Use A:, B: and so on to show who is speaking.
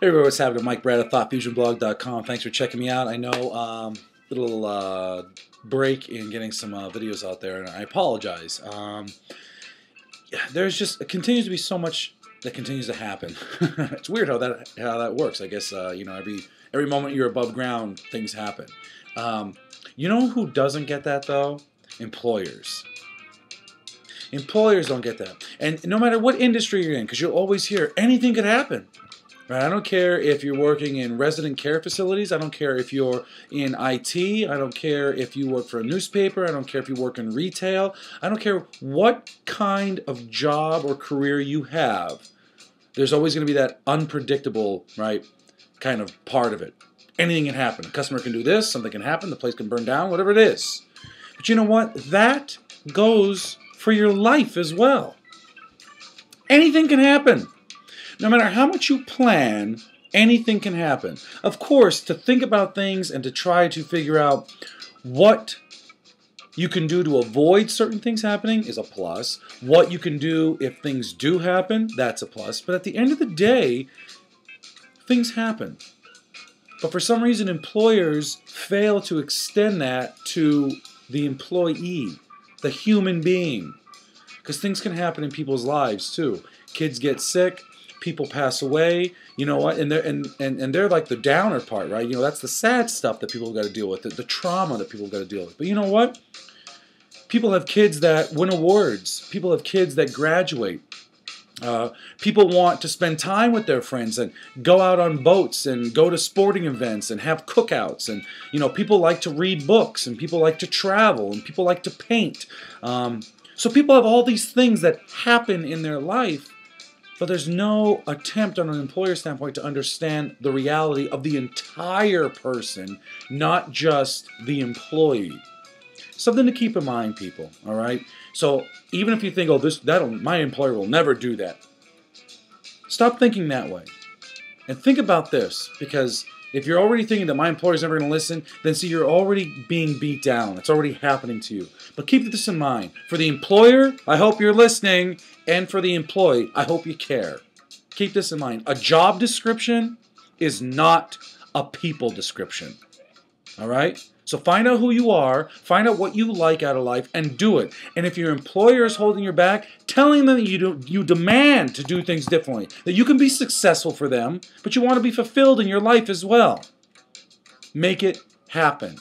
A: Hey everybody, what's happening? Mike Brad at ThoughtFusionBlog.com. Thanks for checking me out. I know little break in getting some videos out there, and I apologize. There's just it continues to be so much that continues to happen. It's weird how that works. I guess you know, every moment you're above ground, things happen. You know who doesn't get that though? Employers. Employers don't get that, and no matter what industry you're in, because you'll always hear anything could happen. Right? I don't care if you're working in resident care facilities. I don't care if you're in IT. I don't care if you work for a newspaper. I don't care if you work in retail. I don't care what kind of job or career you have. There's always going to be that unpredictable, right, kind of part of it. Anything can happen. A customer can do this. Something can happen. The place can burn down. Whatever it is. But you know what? That goes for your life as well. Anything can happen. No matter how much you plan, anything can happen. Of course, to think about things and to try to figure out what you can do to avoid certain things happening is a plus. What you can do if things do happen, that's a plus. But at the end of the day, things happen. But for some reason, employers fail to extend that to the employee, the human being. Because things can happen in people's lives too. Kids get sick. People pass away, you know what, and they're like the downer part, right? You know, that's the sad stuff that people got to deal with, the trauma that people got to deal with. But you know what? People have kids that win awards. People have kids that graduate. People want to spend time with their friends and go out on boats and go to sporting events and have cookouts. And you know, people like to read books and people like to travel and people like to paint. So people have all these things that happen in their life. But there's no attempt on an employer standpoint to understand the reality of the entire person, not just the employee. Something to keep in mind, people, all right? So even if you think, oh, my employer will never do that, stop thinking that way. And think about this, because if you're already thinking that my employer's never going to listen, then see, you're already being beat down. It's already happening to you. But keep this in mind. For the employer, I hope you're listening. And for the employee, I hope you care. Keep this in mind. A job description is not a people description. All right? So find out who you are, find out what you like out of life, and do it. And if your employer is holding your back, telling them that you demand to do things differently, that you can be successful for them, but you want to be fulfilled in your life as well. Make it happen.